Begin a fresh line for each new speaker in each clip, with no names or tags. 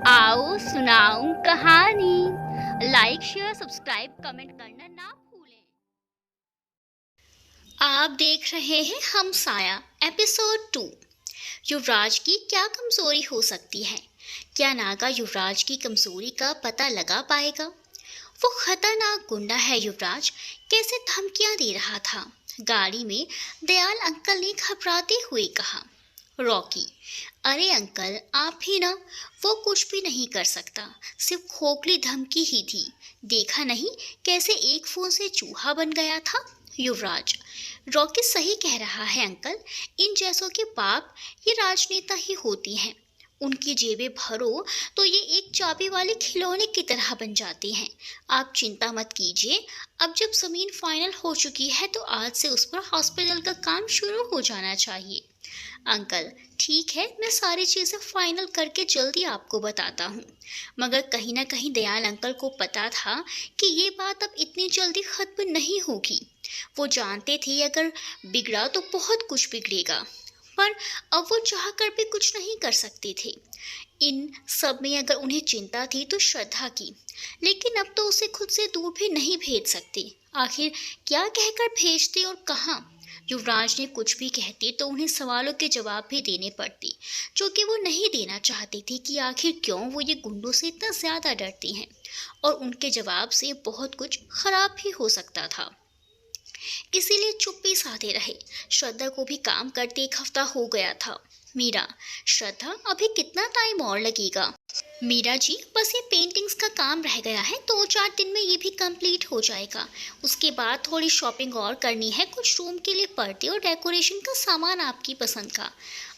आओ सुनाऊं कहानी। लाइक शेयर सब्सक्राइब कमेंट करना ना भूलें। आप देख रहे हैं हम साया एपिसोड 2। युवराज की क्या कमजोरी हो सकती है? क्या नागा युवराज की कमजोरी का पता लगा पाएगा? वो खतरनाक गुंडा है युवराज, कैसे धमकियां दे रहा था? गाड़ी में दयाल अंकल ने घबराते हुए कहा। रॉकी, अरे अंकल आप ही ना, वो कुछ भी नहीं कर सकता, सिर्फ खोखली धमकी ही थी। देखा नहीं कैसे एक फोन से चूहा बन गया था? युवराज, रॉकी सही कह रहा है अंकल, इन जैसों के बाप ये राजनेता ही होती हैं। उनकी जेबें भरो तो ये एक चाबी वाले खिलौने की तरह बन जाती हैं। आप चिंता मत कीजिए, अब जब जमीन फाइनल हो चुकी है तो आज से उस पर हॉस्पिटल का काम शुरू हो जाना चाहिए। अंकल ठीक है, मैं सारी चीज़ें फाइनल करके जल्दी आपको बताता हूँ। मगर कहीं ना कहीं दयाल अंकल को पता था कि ये बात अब इतनी जल्दी खत्म नहीं होगी। वो जानते थे अगर बिगड़ा तो बहुत कुछ बिगड़ेगा, पर अब वो चाह कर भी कुछ नहीं कर सकते थे। इन सब में अगर उन्हें चिंता थी तो श्रद्धा की, लेकिन अब तो उसे खुद से दूर भी नहीं भेज सकते। आखिर क्या कहकर भेजते और कहाँ? युवराज ने कुछ भी कहते तो उन्हें सवालों के जवाब भी देने पड़ते, जो कि वो नहीं देना चाहती थी कि आखिर क्यों वो ये गुंडों से इतना ज्यादा डरती हैं, और उनके जवाब से बहुत कुछ खराब भी हो सकता था। इसीलिए चुप्पी साधे रहे। श्रद्धा को भी काम करते एक हफ्ता हो गया था। मीरा, श्रद्धा अभी कितना टाइम और लगेगा? मीरा जी, बस ये पेंटिंग्स का काम रह गया है, 2-4 दिन में ये भी कंप्लीट हो जाएगा। उसके बाद थोड़ी शॉपिंग और करनी है, कुछ रूम के लिए पर्दे और डेकोरेशन का सामान आपकी पसंद का।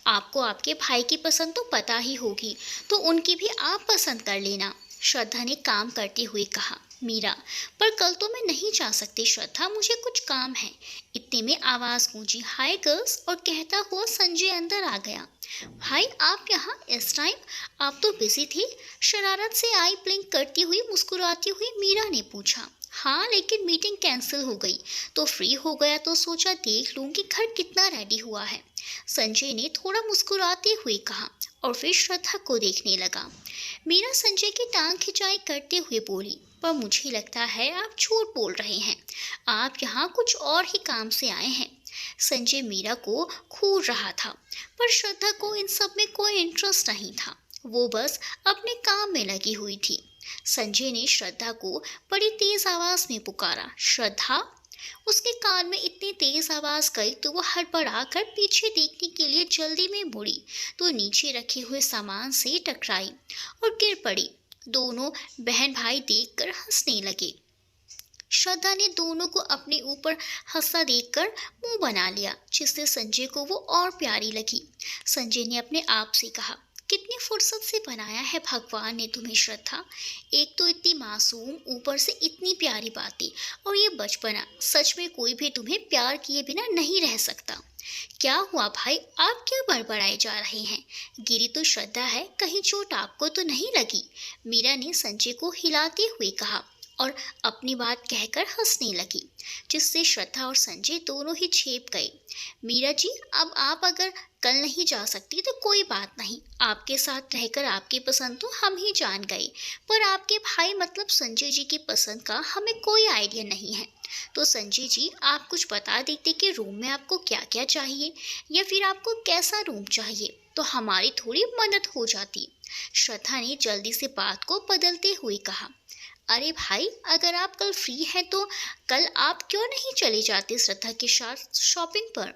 आपको आपके भाई की पसंद तो पता ही होगी, तो उनकी भी आप पसंद कर लेना, श्रद्धा ने काम करते हुए कहा। मीरा, पर कल तो मैं नहीं जा सकती श्रद्धा, मुझे कुछ काम है। इतने में आवाज गूंजी, हाय गर्ल्स, और कहता हुआ संजय अंदर आ गया। भाई आप यहाँ इस टाइम? आप तो बिजी थे, शरारत से आई ब्लिंक करती हुई मुस्कुराती हुई मीरा ने पूछा। हाँ, लेकिन मीटिंग कैंसिल हो गई तो फ्री हो गया तो सोचा देख लूं कि घर कितना रेडी हुआ है, संजय ने थोड़ा मुस्कुराते हुए कहा, और फिर श्रद्धा को देखने लगा। मीरा संजय की टांग खिंचाई करते हुए बोली, पर मुझे लगता है आप झूठ बोल रहे हैं, आप यहाँ कुछ और ही काम से आए हैं। संजय मीरा को घूर रहा था, पर श्रद्धा को इन सब में कोई इंटरेस्ट नहीं था, वो बस अपने काम में लगी हुई थी। संजय ने श्रद्धा को बड़ी तेज आवाज में पुकारा, श्रद्धा। उसके कान में इतनी तेज आवाज गई तो वो हड़बड़ाकर पीछे देखने के लिए जल्दी में मुड़ी तो नीचे रखे हुए सामान से टकराई और गिर पड़ी। दोनों बहन भाई देखकर हंसने लगे। श्रद्धा ने दोनों को अपने ऊपर हंसता देखकर मुंह बना लिया, जिससे संजय को वो और प्यारी लगी। संजय ने अपने आप से कहा, कितनी फुर्सत से बनाया है भगवान ने तुम्हें श्रद्धा, एक तो इतनी मासूम, ऊपर से इतनी प्यारी बातें, और ये बचपना, सच में कोई भी तुम्हें प्यार किए बिना नहीं रह सकता। क्या हुआ भाई, आप क्यों बड़बड़ाए जा रहे हैं? गिरी तो श्रद्धा है, कहीं चोट आपको तो नहीं लगी? मीरा ने संजय को हिलाते हुए कहा और अपनी बात कहकर हंसने लगी, जिससे श्रद्धा और संजय दोनों ही छेप गए। मीरा जी, अब आप अगर कल नहीं जा सकती तो कोई बात नहीं, आपके साथ रहकर आपकी पसंद तो हम ही जान गए, पर आपके भाई मतलब संजय जी की पसंद का हमें कोई आइडिया नहीं है। तो संजय जी, आप कुछ बता देते कि रूम में आपको क्या क्या चाहिए, या फिर आपको कैसा रूम चाहिए, तो हमारी थोड़ी मदद हो जाती। श्रद्धा ने जल्दी से बात को बदलते हुए कहा, अरे भाई, अगर आप कल फ्री हैं तो कल आप क्यों नहीं चले जाते श्रद्धा के साथ शॉपिंग पर?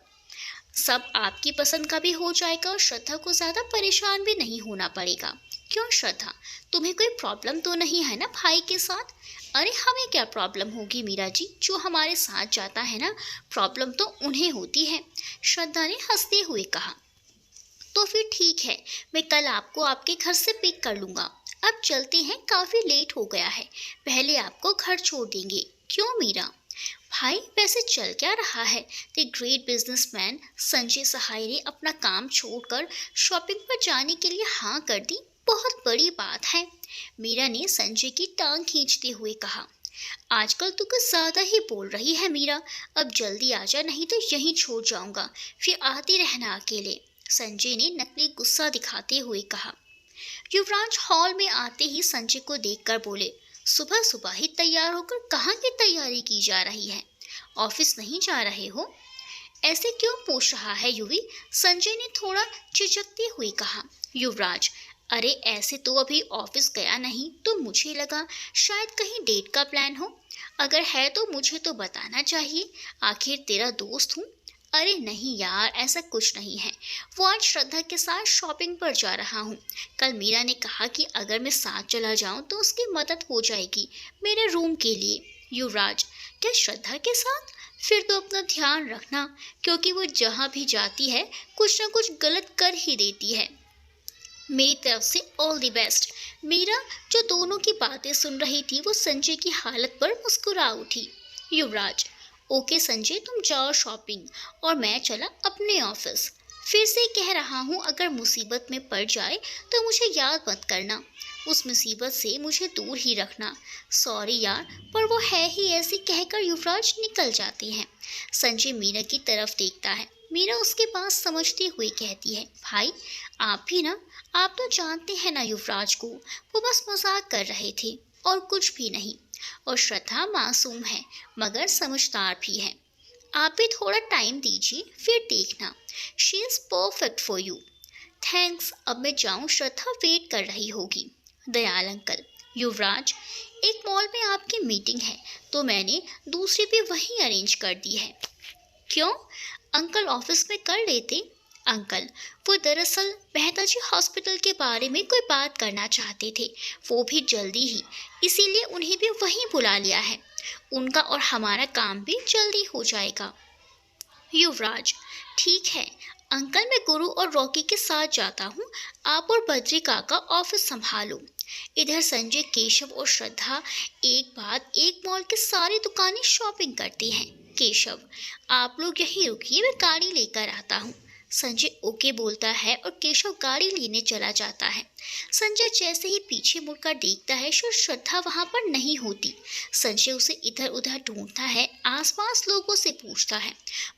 सब आपकी पसंद का भी हो जाएगा और श्रद्धा को ज़्यादा परेशान भी नहीं होना पड़ेगा। क्यों श्रद्धा, तुम्हें कोई प्रॉब्लम तो नहीं है ना भाई के साथ? अरे हमें क्या प्रॉब्लम होगी मीरा जी, जो हमारे साथ जाता है ना, प्रॉब्लम तो उन्हें होती है, श्रद्धा ने हंसते हुए कहा। तो फिर ठीक है, मैं कल आपको आपके घर से पिक कर लूँगा। अब चलते हैं, काफ़ी लेट हो गया है, पहले आपको घर छोड़ देंगे। क्यों मीरा? भाई वैसे चल क्या रहा है? द ग्रेट बिजनेसमैन संजय सहाय ने अपना काम छोड़कर शॉपिंग पर जाने के लिए हाँ कर दी, बहुत बड़ी बात है, मीरा ने संजय की टांग खींचते हुए कहा। आजकल तो कुछ ज्यादा ही बोल रही है मीरा, अब जल्दी आ जा, नहीं तो यहीं छोड़ जाऊंगा, फिर आती रहना अकेले, संजय ने नकली गुस्सा दिखाते हुए कहा। युवराज हॉल में आते ही संजय को देखकर बोले, सुबह सुबह ही तैयार होकर कहाँ की तैयारी की जा रही है? ऑफिस नहीं जा रहे हो? ऐसे क्यों पूछ रहा है युवी? संजय ने थोड़ा झिझकती हुई कहा। युवराज, अरे ऐसे तो अभी ऑफिस गया नहीं, तो मुझे लगा शायद कहीं डेट का प्लान हो। अगर है तो मुझे तो बताना चाहिए, आखिर तेरा दोस्त हूँ। अरे नहीं यार, ऐसा कुछ नहीं है। वो आज श्रद्धा के साथ शॉपिंग पर जा रहा हूँ। कल मीरा ने कहा कि अगर मैं साथ चला जाऊँ तो उसकी मदद हो जाएगी मेरे रूम के लिए। युवराज, क्या श्रद्धा के साथ? फिर तो अपना ध्यान रखना, क्योंकि वो जहाँ भी जाती है कुछ ना कुछ गलत कर ही देती है। मेरी तरफ से ऑल द बेस्ट। मीरा, जो दोनों की बातें सुन रही थी, वो संजय की हालत पर मुस्कुरा उठी। युवराज, ओके संजय, तुम जाओ शॉपिंग और मैं चला अपने ऑफिस। फिर से कह रहा हूँ, अगर मुसीबत में पड़ जाए तो मुझे याद मत करना। उस मुसीबत से मुझे दूर ही रखना। सॉरी यार, पर वो है ही ऐसी, कहकर युवराज निकल जाते हैं। संजय मीरा की तरफ देखता है। मीरा उसके पास समझती हुई कहती है, भाई आप भी ना, आप तो जानते हैं ना युवराज को, वो बस मजाक कर रहे थे और कुछ भी नहीं। और श्रद्धा मासूम है मगर समझदार भी है। आप भी थोड़ा टाइम दीजिए, फिर देखना, she is perfect for you. Thanks, अब मैं जाऊं, श्रद्धा वेट कर रही होगी। दयाल अंकल। युवराज, एक मॉल में आपकी मीटिंग है तो मैंने दूसरी भी वहीं अरेंज कर दी है। क्यों? अंकल ऑफिस में कर लेते। अंकल, वो दरअसल मेहता जी हॉस्पिटल के बारे में कोई बात करना चाहते थे, वो भी जल्दी ही, इसीलिए उन्हें भी वहीं बुला लिया है। उनका और हमारा काम भी जल्दी हो जाएगा। युवराज, ठीक है अंकल, मैं गुरु और रॉकी के साथ जाता हूँ, आप और बद्री काका ऑफिस संभालो। इधर संजय, केशव और श्रद्धा एक बाद एक मॉल की सारी दुकानें शॉपिंग करते हैं। केशव, आप लोग यहीं रुकिए, मैं गाड़ी लेकर आता हूँ। संजय ओके बोलता है और केशव गाड़ी लेने चला जाता है। संजय जैसे ही पीछे मुड़कर देखता है, श्रद्धा वहां पर नहीं होती। संजय उसे इधर उधर ढूंढता है, आसपास लोगों से पूछता है,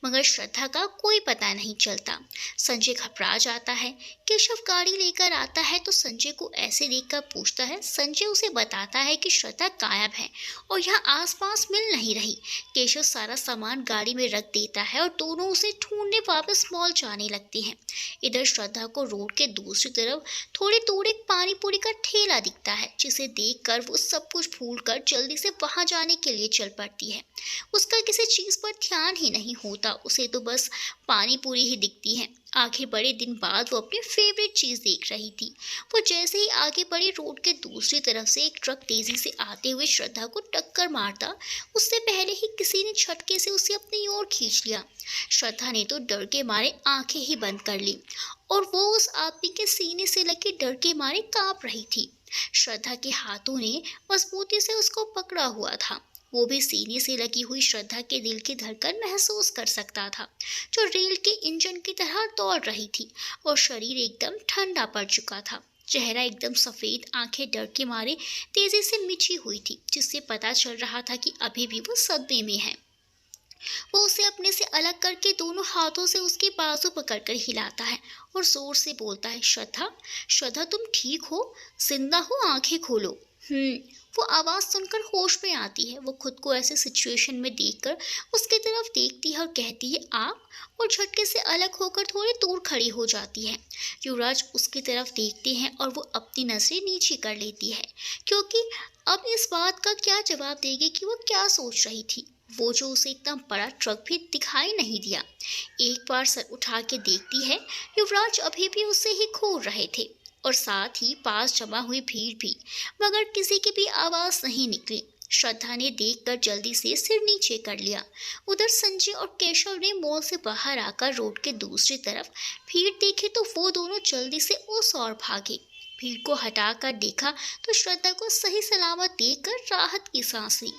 मगर श्रद्धा का कोई पता नहीं चलता। संजय घबरा जाता है। केशव गाड़ी लेकर आता है तो संजय को ऐसे देखकर पूछता है। संजय उसे बताता है कि श्रद्धा गायब है और यहाँ आसपास मिल नहीं रही। केशव सारा सामान गाड़ी में रख देता है और दोनों उसे ढूंढने वापस मॉल जाने लगती हैं। इधर श्रद्धा को रोड के दूसरी तरफ थोड़ी दूर एक पानी पूरी का ठेला दिखता है, जिसे देखकर वो सब कुछ भूलकर जल्दी से वहां जाने के लिए चल पड़ती है। उसका किसी चीज पर ध्यान ही नहीं होता, उसे तो बस पानी पूरी ही दिखती है। आखिर बड़े दिन बाद वो अपनी फेवरेट चीज देख रही थी। वो जैसे ही आगे बढ़ी, रोड के दूसरी तरफ से एक ट्रक तेजी से आते हुए श्रद्धा को टक्कर मारता, उससे पहले ही किसी ने झटके से उसे अपनी ओर खींच लिया। श्रद्धा ने तो डर के मारे आंखें ही बंद कर ली और वो उस आदमी के सीने से लगे डर के मारे कांप रही थी। श्रद्धा के हाथों ने मजबूती से उसको पकड़ा हुआ था। वो भी सीने से लगी हुई श्रद्धा के दिल की धड़कन महसूस कर सकता था, जो रेल के इंजन की तरह दौड़ रही थी, और शरीर एकदम ठंडा पड़ चुका था। चेहरा एकदम सफेद, आंखें डर के मारे तेजी से मिची हुई थी, जिससे पता चल रहा था कि अभी भी वो सदमे में है। वो उसे अपने से अलग करके दोनों हाथों से उसके बाजू पकड़कर हिलाता है और जोर से बोलता है, श्रद्धा, श्रद्धा तुम ठीक हो, जिंदा हो, आंखें खोलो। वो आवाज सुनकर होश में आती है। वो खुद को ऐसे सिचुएशन में देखकर उसकी तरफ देखती है और कहती है, आप, और झटके से अलग होकर थोड़ी दूर खड़ी हो जाती है। युवराज उसकी तरफ देखते हैं और वो अपनी नजरें नीचे कर लेती है, क्योंकि अब इस बात का क्या जवाब देगी कि वो क्या सोच रही थी। वो जो उसे इतना बड़ा ट्रक भी दिखाई नहीं दिया। एक बार सर उठा के देखती है, युवराज अभी भी उसे ही घूर रहे थे और साथ ही पास जमा हुई भीड़ भी, मगर किसी की भी आवाज नहीं निकली। श्रद्धा ने देखकर जल्दी से सिर नीचे कर लिया। उधर संजय और केशव ने मॉल से बाहर आकर रोड के दूसरी तरफ भीड़ देखी तो वो दोनों जल्दी से उस ओर भागे। भीड़ को हटाकर देखा तो श्रद्धा को सही सलामत देखकर राहत की सांस ली।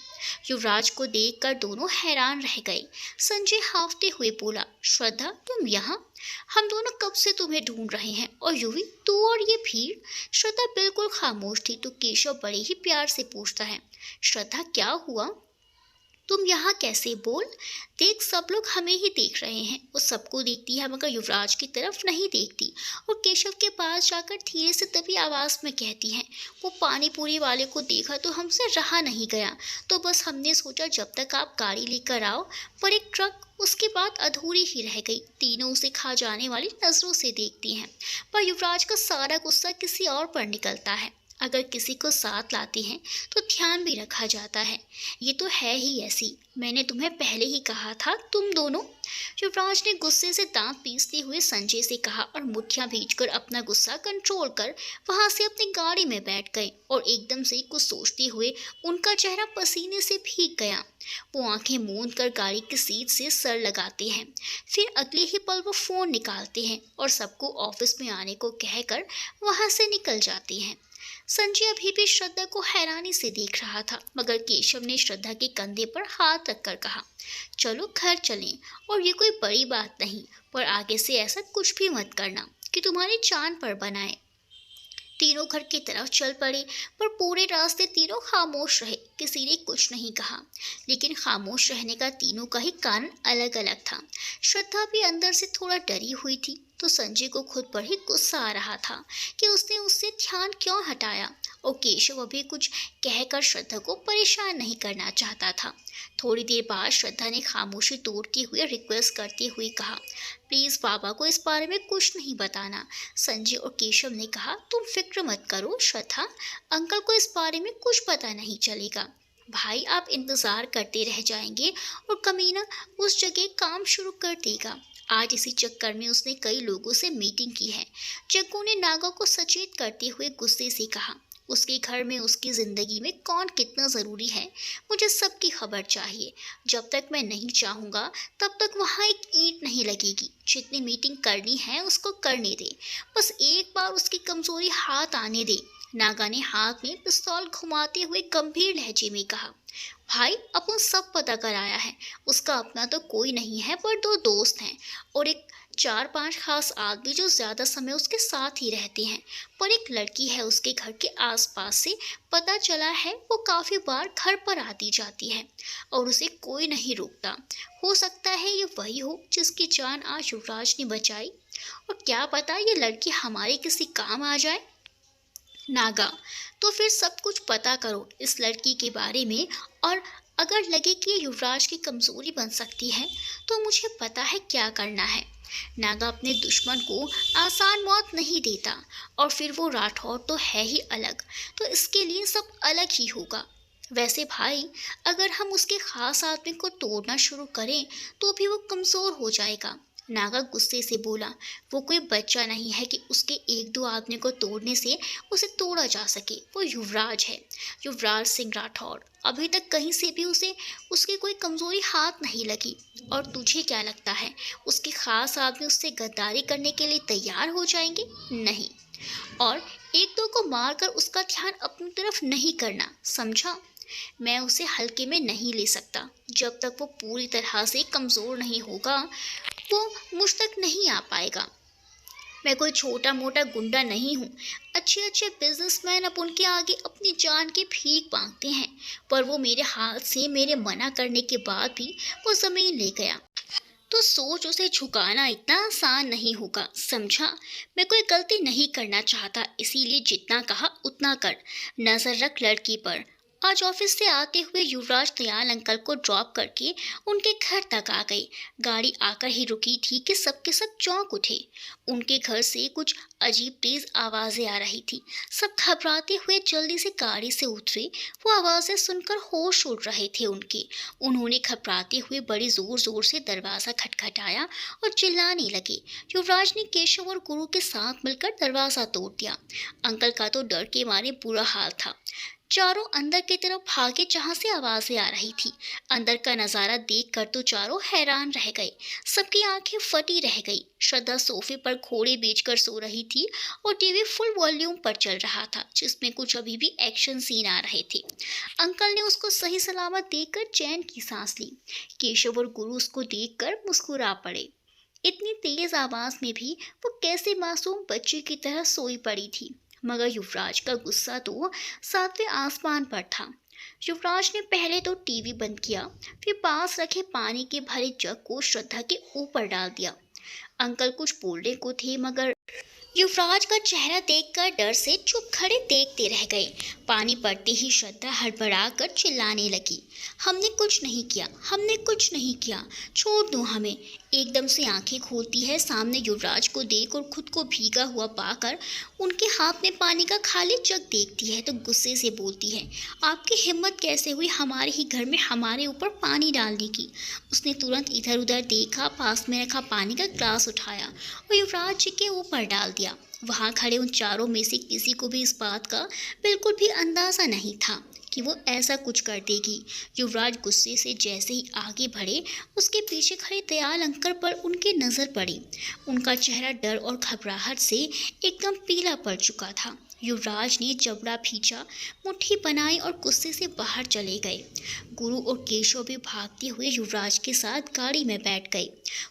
युवराज को देखकर दोनों हैरान रह गए। संजय हाफते हुए बोला, श्रद्धा तुम यहाँ? हम दोनों कब से तुम्हें ढूंढ रहे हैं। और युवी, तू और ये भीड़? श्रद्धा बिल्कुल खामोश थी तो केशव बड़े ही प्यार से पूछता है, श्रद्धा क्या हुआ? तुम यहाँ कैसे? बोल। देख, सब लोग हमें ही देख रहे हैं। वो सबको देखती है मगर युवराज की तरफ नहीं देखती और केशव के पास जाकर धीरे से दबी आवाज में कहती है, वो पानी पूरी वाले को देखा तो हमसे रहा नहीं गया, तो बस हमने सोचा जब तक आप गाड़ी लेकर आओ। पर एक ट्रक उसकी बात अधूरी ही रह गई। तीनों उसे खा जाने वाली नजरों से देखती हैं, पर युवराज का सारा गुस्सा किसी और पर निकलता है। अगर किसी को साथ लाते हैं तो ध्यान भी रखा जाता है। ये तो है ही ऐसी। मैंने तुम्हें पहले ही कहा था। तुम दोनों, युवराज ने गुस्से से दांत पीसते हुए संजय से कहा और मुठ्ठियां भींचकर अपना गुस्सा कंट्रोल कर वहां से अपनी गाड़ी में बैठ गए। और एकदम से कुछ सोचते हुए उनका चेहरा पसीने से भीग गया। वो आंखें मूंद कर गाड़ी की सीट से सर लगाते हैं। फिर अगले ही पल वो फोन निकालते हैं और सबको ऑफिस में आने को कहकर वहां से निकल जाते हैं। संजय अभी भी श्रद्धा को हैरानी से देख रहा था, मगर केशव ने श्रद्धा के कंधे पर हाथ रखकर कहा, चलो घर चलें। और ये कोई बड़ी बात नहीं, पर आगे से ऐसा कुछ भी मत करना कि तुम्हारी जान पर बनाए। तीनों घर की तरफ चल पड़े, पर पूरे रास्ते तीनों खामोश रहे। किसी ने कुछ नहीं कहा, लेकिन खामोश रहने का तीनों का ही कारण अलग अलग था। श्रद्धा भी अंदर से थोड़ा डरी हुई थी, तो संजय को खुद पर ही गुस्सा आ रहा था कि उसने उससे ध्यान क्यों हटाया। और केशव अभी कुछ कहकर श्रद्धा को परेशान नहीं करना चाहता था। थोड़ी देर बाद श्रद्धा ने खामोशी तोड़ते हुए रिक्वेस्ट करते हुए कहा, प्लीज बाबा को इस बारे में कुछ नहीं बताना। संजय और केशव ने कहा, तुम फिक्र मत करो श्रद्धा, अंकल को इस बारे में कुछ पता नहीं चलेगा। भाई, आप इंतजार करते रह जाएंगे और कमीना उस जगह काम शुरू कर देगा। आज इसी चक्कर में उसने कई लोगों से मीटिंग की है। जग्गू ने नागा को सचेत करते हुए गुस्से से कहा, उसके घर में उसकी जिंदगी में कौन कितना जरूरी है, मुझे सबकी खबर चाहिए। जब तक मैं नहीं चाहूंगा तब तक वहाँ एक ईंट नहीं लगेगी। जितनी मीटिंग करनी है उसको करने दे, बस एक बार उसकी कमजोरी हाथ आने दे। नागा ने हाथ में पिस्तौल घुमाते हुए गंभीर लहजे में कहा, भाई, अपन सब पता कराया है। उसका अपना तो कोई नहीं है, पर 2 दोस्त हैं और एक 4-5 खास आदमी जो ज्यादा समय उसके साथ ही रहते हैं। पर एक लड़की है उसके घर के आसपास से, पता चला है वो काफी बार घर पर आती जाती है और उसे कोई नहीं रोकता। हो सकता है ये वही हो जिसकी जान आज युवराज ने बचाई, और क्या पता ये लड़की हमारे किसी काम आ जाए। नागा, तो फिर सब कुछ पता करो इस लड़की के बारे में, और अगर लगे कि ये युवराज की कमजोरी बन सकती है तो मुझे पता है क्या करना है। नागा अपने दुश्मन को आसान मौत नहीं देता, और फिर वो राठौर तो है ही अलग, तो इसके लिए सब अलग ही होगा। वैसे भाई, अगर हम उसके खास आदमी को तोड़ना शुरू करें तो भी वो कमजोर हो जाएगा। नागा गुस्से से बोला, वो कोई बच्चा नहीं है कि उसके 1-2 आदमी को तोड़ने से उसे तोड़ा जा सके। वो युवराज है, युवराज सिंह राठौर। अभी तक कहीं से भी उसे उसकी कोई कमजोरी हाथ नहीं लगी। और तुझे क्या लगता है उसके खास आदमी उससे गद्दारी करने के लिए तैयार हो जाएंगे? नहीं। और 1-2 को मारकर उसका ध्यान अपनी तरफ नहीं करना, समझा? मैं उसे हल्के में नहीं ले सकता। जब तक वो पूरी तरह से कमजोर नहीं होगा वो मुझ तक नहीं आ पाएगा। मैं कोई छोटा मोटा गुंडा नहीं हूँ। अच्छे अच्छे बिजनेसमैन अब उनके आगे अपनी जान की भीख मांगते हैं, पर वो मेरे हाथ से मेरे मना करने के बाद भी वो जमीन ले गया। तो सोच, उसे झुकाना इतना आसान नहीं होगा, समझा? मैं कोई गलती नहीं करना चाहता, इसीलिए जितना कहा उतना कर। नजर रख लड़की पर। आज ऑफिस से आते हुए युवराज दयाल अंकल को ड्रॉप करके उनके घर तक आ गई। गाड़ी आकर ही रुकी थी कि सबके सब चौंक उठे। उनके घर से कुछ अजीब तेज आवाजें आ रही थी। सब घबराते हुए जल्दी से गाड़ी से उतरे। वो आवाजें सुनकर होश उड़ रहे थे उनके। उन्होंने घबराते हुए बड़ी जोर जोर से दरवाजा खटखटाया और चिल्लाने लगे। युवराज ने केशव और गुरु के साथ मिलकर दरवाजा तोड़ दिया। अंकल का तो डर के मारे बुरा हाल था। चारों अंदर की तरफ भागे जहां से आवाजें आ रही थी। अंदर का नजारा देखकर तो चारों हैरान रह गए। सबकी आंखें फटी रह गई। श्रद्धा सोफे पर घोड़े बेचकर सो रही थी और टीवी फुल वॉल्यूम पर चल रहा था, जिसमें कुछ अभी भी एक्शन सीन आ रहे थे। अंकल ने उसको सही सलामत देखकर चैन की सांस ली। केशव और गुरु उसको देखकर मुस्कुरा पड़े। इतनी तेज आवाज में भी वो कैसे मासूम बच्चे की तरह सोई पड़ी थी। मगर युवराज का गुस्सा तो 7वें आसमान पर था। युवराज ने पहले तो टीवी बंद किया, फिर पास रखे पानी के भरे जग को श्रद्धा के ऊपर डाल दिया। अंकल कुछ बोलने को थे, मगर युवराज का चेहरा देखकर डर से चुप खड़े देखते रह गए। पानी पड़ते ही श्रद्धा हड़बड़ाकर चिल्लाने लगी, हमने कुछ नहीं किया, हमने कुछ नहीं किया, छोड़ दो हमें। एकदम से आंखें खोलती है, सामने युवराज को देख और खुद को भीगा हुआ पाकर उनके हाथ में पानी का खाली जग देखती है तो गुस्से से बोलती है, आपकी हिम्मत कैसे हुई हमारे ही घर में हमारे ऊपर पानी डालने की। उसने तुरंत इधर उधर देखा, पास में रखा पानी का ग्लास उठाया और युवराज जी के ऊपर डाल दिया। वहाँ खड़े उन चारों में से किसी को भी इस बात का बिल्कुल भी अंदाज़ा नहीं था कि वो ऐसा कुछ कर देगी। युवराज गुस्से से जैसे ही आगे बढ़े, उसके पीछे खड़े दयाल अंकल पर उनकी नज़र पड़ी। उनका चेहरा डर और घबराहट से एकदम पीला पड़ चुका था। युवराज ने जबड़ा खींचा, मुट्ठी बनाई और गुस्से से बाहर चले गए। गुरु और केशव भी भागते हुए युवराज के साथ गाड़ी में बैठ गए।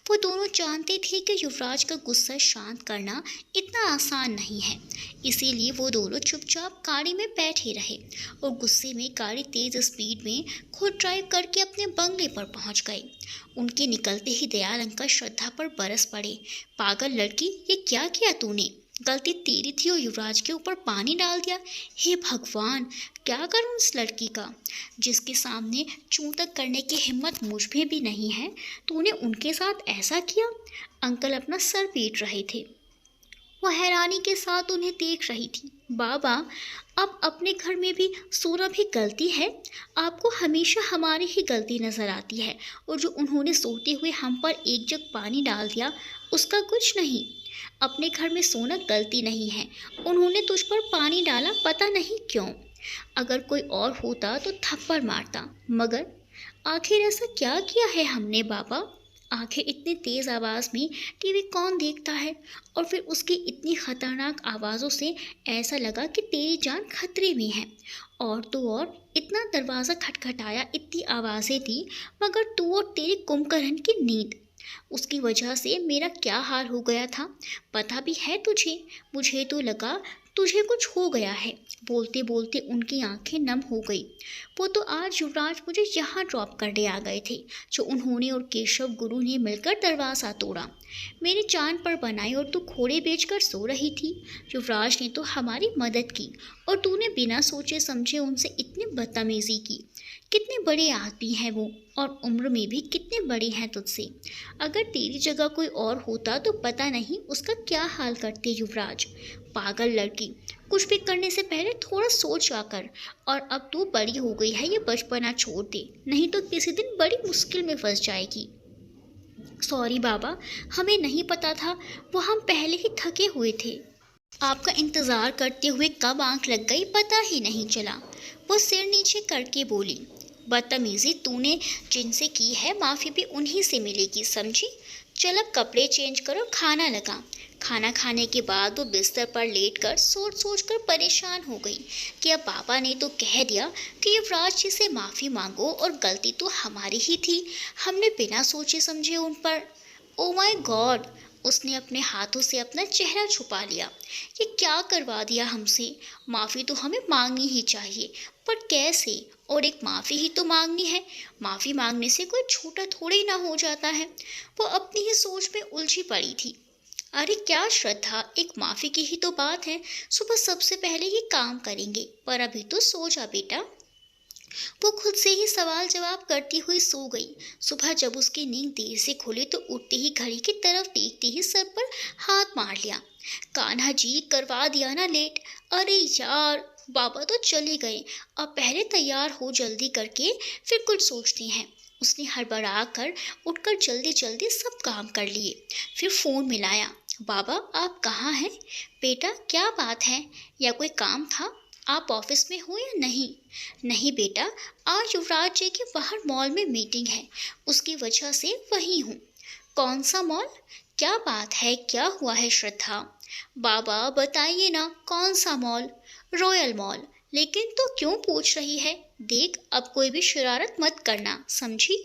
वो दोनों जानते थे कि युवराज का गुस्सा शांत करना इतना आसान नहीं है, इसीलिए वो दोनों चुपचाप गाड़ी में बैठे रहे और गुस्से में गाड़ी तेज स्पीड में खुद ड्राइव करके अपने बंगले पर पहुंच गए। उनके निकलते ही दयाल अंकल श्रद्धा पर बरस पड़े, पागल लड़की, ये क्या किया तूने? गलती तेरी थी और युवराज के ऊपर पानी डाल दिया। हे भगवान, क्या करूं इस लड़की का, जिसके सामने चूं तक करने की हिम्मत मुझ में भी नहीं है। तूने उनके साथ ऐसा किया? अंकल अपना सर पीट रहे थे। वो हैरानी के साथ उन्हें देख रही थी। बाबा, अब अपने घर में भी सोना भी गलती है? आपको हमेशा हमारी ही गलती नज़र आती है, और जो उन्होंने सोते हुए हम पर एक जग पानी डाल दिया, उसका कुछ नहीं। अपने घर में सोना गलती नहीं है, उन्होंने तुझ पर पानी डाला, पता नहीं क्यों। अगर कोई और होता तो थप्पड़ मारता, मगर आखिर ऐसा क्या किया है हमने बाबा? आखिर इतनी तेज़ आवाज़ में टीवी कौन देखता है? और फिर उसकी इतनी खतरनाक आवाज़ों से ऐसा लगा कि तेरी जान खतरे में है। और तो और इतना दरवाज़ा खटखटाया, इतनी आवाज़ें दी, मगर तू और तेरी कुंभकर्ण की नींद, उसकी वजह से मेरा क्या हाल हो गया था पता भी है तुझे? मुझे तो लगा तुझे कुछ हो गया है। बोलते बोलते उनकी आंखें नम हो गई। वो तो आज युवराज मुझे यहाँ ड्रॉप करने आ गए थे, जो उन्होंने और केशव गुरु ने मिलकर दरवाज़ा तोड़ा, मेरी जान पर बनाई, और तू घोड़े बेचकर सो रही थी। युवराज ने तो हमारी मदद की और तूने बिना सोचे समझे उनसे इतनी बदतमीज़ी की। कितने बड़े आदमी हैं वो, और उम्र में भी कितने बड़े हैं तुझसे। अगर तेरी जगह कोई और होता तो पता नहीं उसका क्या हाल करते युवराज। पागल लड़की, कुछ भी करने से पहले थोड़ा सोच आकर। और अब तू बड़ी हो गई है, ये बचपना छोड़ दे, नहीं तो किसी दिन बड़ी मुश्किल में फंस जाएगी। सॉरी बाबा, हमें नहीं पता था, वो हम पहले ही थके हुए थे। आपका इंतज़ार करते हुए कब आंख लग गई पता ही नहीं चला। वो सिर नीचे करके बोली, बदतमीज़ी तूने जिनसे की है, माफ़ी भी उन्हीं से मिलेगी, समझी? चल अब कपड़े चेंज करो, खाना लगा। खाना खाने के बाद वो बिस्तर पर लेटकर सोच सोच कर परेशान हो गई कि अब बाबा ने तो कह दिया कि युवराज जी से माफ़ी मांगो, और गलती तो हमारी ही थी, हमने बिना सोचे समझे उन पर। ओ माय गॉड, उसने अपने हाथों से अपना चेहरा छुपा लिया। ये क्या करवा दिया हमसे? माफ़ी तो हमें मांगनी ही चाहिए, पर कैसे? और एक माफ़ी ही तो मांगनी है। माफ़ी मांगने से कोई छोटा थोड़ी ना हो जाता है। वो अपनी ही सोच में उलझी पड़ी थी। अरे क्या श्रद्धा, एक माफ़ी की ही तो बात है, सुबह सबसे पहले ये काम करेंगे, पर अभी तो सो जा बेटा। वो खुद से ही सवाल जवाब करती हुई सो गई। सुबह जब उसकी नींद देर से खुली तो उठते ही घड़ी की तरफ देखते ही सर पर हाथ मार लिया। कान्हा जी, करवा दिया ना लेट। अरे यार, बाबा तो चले गए, अब पहले तैयार हो जल्दी करके, फिर कुछ सोचते हैं। उसने हड़बड़ा कर उठकर जल्दी जल्दी सब काम कर लिए, फिर फ़ोन मिलाया। बाबा, आप कहाँ हैं? बेटा, क्या बात है, या कोई काम था? आप ऑफिस में हो या नहीं? नहीं बेटा, आज युवराज जी के बाहर मॉल में मीटिंग है, उसकी वजह से वहीं हूँ। कौन सा मॉल? क्या बात है, क्या हुआ है श्रद्धा? बाबा बताइए ना, कौन सा मॉल? Royal mall. लेकिन तो क्यों पूछ रही है? देख, अब कोई भी शरारत मत करना, समझी?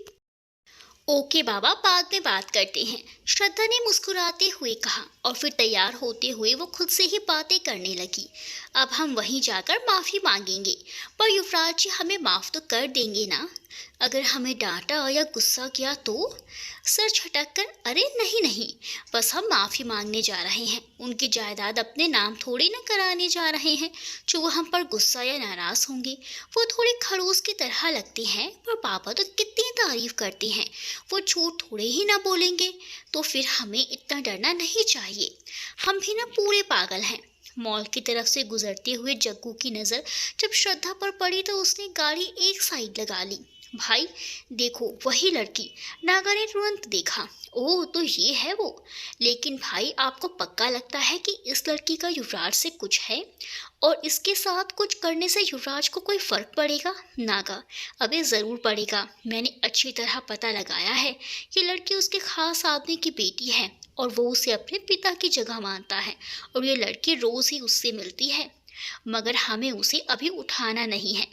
ओके बाबा, बाद में बात करते हैं, श्रद्धा ने मुस्कुराते हुए कहा। और फिर तैयार होते हुए वो खुद से ही बातें करने लगी। अब हम वहीं जाकर माफ़ी मांगेंगे, पर युवराज जी हमें माफ़ तो कर देंगे ना? अगर हमें डांटा या गुस्सा किया तो? सर झटक कर, अरे नहीं नहीं, बस हम माफ़ी मांगने जा रहे हैं, उनकी जायदाद अपने नाम थोड़ी ना कराने जा रहे हैं जो वो हम पर गुस्सा या नाराज़ होंगे। वो थोड़े खड़ूस की तरह लगते हैं, पर पापा तो कितनी तारीफ करते हैं, वो झूठ थोड़े ही ना बोलेंगे। तो फिर हमें इतना डरना नहीं चाहिए, हम भी ना पूरे पागल हैं। मॉल की तरफ से गुजरते हुए जग्गू की नज़र जब श्रद्धा पर पड़ी तो उसने गाड़ी एक साइड लगा ली। भाई देखो, वही लड़की। नागा ने तुरंत देखा। ओह, तो ये है वो। लेकिन भाई, आपको पक्का लगता है कि इस लड़की का युवराज से कुछ है और इसके साथ कुछ करने से युवराज को कोई फर्क पड़ेगा? नागा, अबे ज़रूर पड़ेगा। मैंने अच्छी तरह पता लगाया है। ये लड़की उसके खास आदमी की बेटी है और वो उसे अपने पिता की जगह मानता है और ये लड़की रोज़ ही उससे मिलती है। मगर हमें उसे अभी उठाना नहीं है,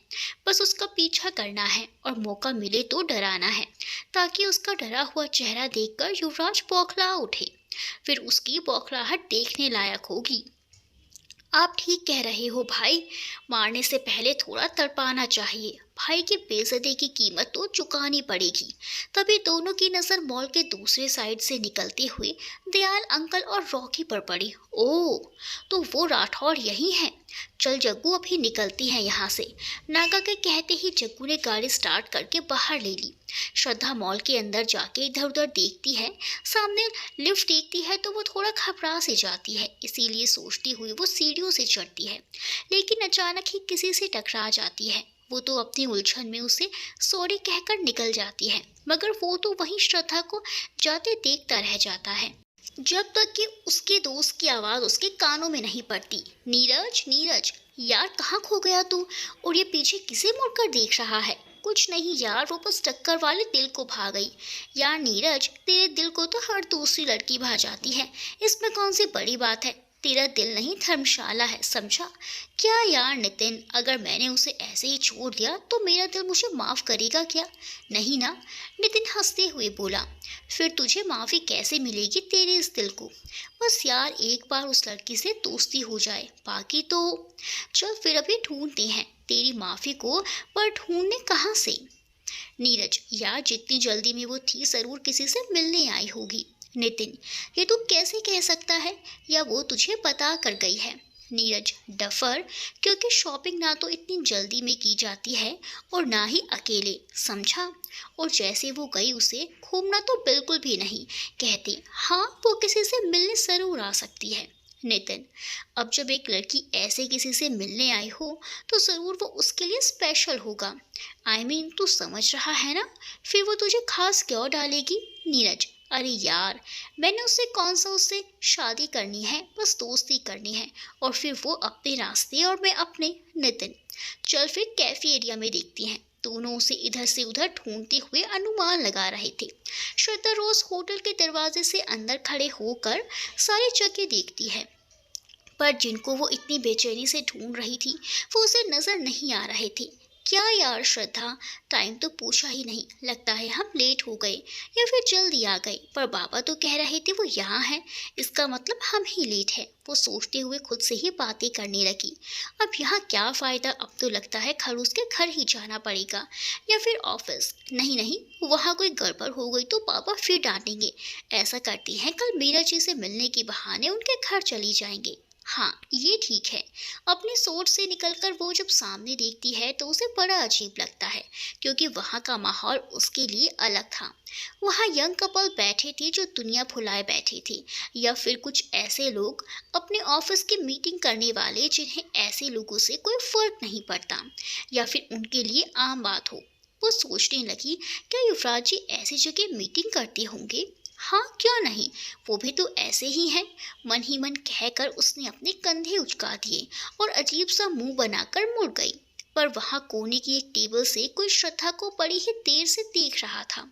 बस उसका पीछा करना है और मौका मिले तो डराना है, ताकि उसका डरा हुआ चेहरा देखकर युवराज बौखला उठे। फिर उसकी बौखलाहट देखने लायक होगी। आप ठीक कह रहे हो भाई, मारने से पहले थोड़ा तड़पाना चाहिए। भाई की बेइज्जती की कीमत तो चुकानी पड़ेगी। तभी दोनों की नज़र मॉल के दूसरे साइड से निकलते हुए दयाल अंकल और रॉकी पर पड़ी। ओह, तो वो राठौर यही है। चल जग्गू, अभी निकलती है यहाँ से। नागा के कहते ही जग्गू ने गाड़ी स्टार्ट करके बाहर ले ली। श्रद्धा मॉल के अंदर जाके इधर उधर देखती है। सामने लिफ्ट देखती है तो वो थोड़ा घबरा से जाती है, इसीलिए सोचती हुई वो सीढ़ियों से चढ़ती है, लेकिन अचानक ही किसी से टकरा जाती है। वो तो अपनी उलझन में उसे सॉरी कहकर निकल जाती है, मगर वो तो वहीं श्रद्धा को जाते देखता रह जाता है, जब तक कि उसके दोस्त की आवाज़ उसके कानों में नहीं पड़ती। नीरज, नीरज, यार कहाँ खो गया तू? और ये पीछे किसे मुड़कर देख रहा है? कुछ नहीं यार, वो बस टक्कर वाले दिल को भा गई। यार नीरज, तेरे दिल को तो हर दूसरी लड़की भा जाती है, इसमें कौन सी बड़ी बात है? तेरा दिल नहीं धर्मशाला है, समझा? क्या यार नितिन, अगर मैंने उसे ऐसे ही छोड़ दिया तो मेरा दिल मुझे माफ़ करेगा क्या? नहीं ना? नितिन हंसते हुए बोला। फिर तुझे माफ़ी कैसे मिलेगी तेरे इस दिल को? बस यार एक बार उस लड़की से दोस्ती हो जाए, बाकी तो चल फिर अभी ढूंढते हैं तेरी माफ़ी को, पर ढूंढने कहाँ से? नीरज, यार जितनी जल्दी में वो थी ज़रूर किसी से मिलने आई होगी। नितिन, ये तू कैसे कह सकता है? या वो तुझे बता कर गई है? नीरज, डफर, क्योंकि शॉपिंग ना तो इतनी जल्दी में की जाती है और ना ही अकेले, समझा? और जैसे वो गई उसे घूमना तो बिल्कुल भी नहीं कहते। हाँ, वो किसी से मिलने ज़रूर आ सकती है। नितिन, अब जब एक लड़की ऐसे किसी से मिलने आई हो तो ज़रूर वो उसके लिए स्पेशल होगा। तू समझ रहा है ना? फिर वो तुझे खास क्यों डालेगी? नीरज, अरे यार, मैंने उससे शादी करनी है, बस दोस्ती करनी है, और फिर वो अपने रास्ते और मैं अपने। नितिन, चल फिर कैफे एरिया में देखती हैं। दोनों उसे इधर से उधर ढूंढते हुए अनुमान लगा रहे थे। श्वेता रोज होटल के दरवाजे से अंदर खड़े होकर सारी जगह देखती है, पर जिनको वो इतनी बेचैनी से ढूंढ रही थी वो उसे नजर नहीं आ रहे थे। क्या यार श्रद्धा, टाइम तो पूछा ही नहीं, लगता है हम लेट हो गए या फिर जल्दी आ गए, पर बाबा तो कह रहे थे वो यहाँ है, इसका मतलब हम ही लेट है। वो सोचते हुए खुद से ही बातें करने लगी। अब यहाँ क्या फ़ायदा, अब तो लगता है खड़ूस के घर ही जाना पड़ेगा या फिर ऑफिस। नहीं नहीं, वहाँ कोई गड़बड़ हो गई तो पापा फिर डांटेंगे। ऐसा करती हैं, कल मीरा जी से मिलने के बहाने उनके घर चली जाएंगे। हाँ, ये ठीक है। अपनी सोच से निकलकर वो जब सामने देखती है तो उसे बड़ा अजीब लगता है, क्योंकि वहाँ का माहौल उसके लिए अलग था। वहाँ यंग कपल बैठे थे जो दुनिया भुलाए बैठे थे, या फिर कुछ ऐसे लोग अपने ऑफिस की मीटिंग करने वाले जिन्हें ऐसे लोगों से कोई फर्क नहीं पड़ता, या फिर उनके लिए आम बात हो। वो सोचने लगी, क्या युवराज जी ऐसी जगह मीटिंग करते होंगे? हाँ, क्यों नहीं, वो भी तो ऐसे ही हैं। मन ही मन कहकर उसने अपने कंधे उचका दिए और अजीब सा मुंह बनाकर मुड़ गई। पर वहाँ कोने की एक टेबल से कोई श्रद्धा को बड़ी ही देर से देख रहा था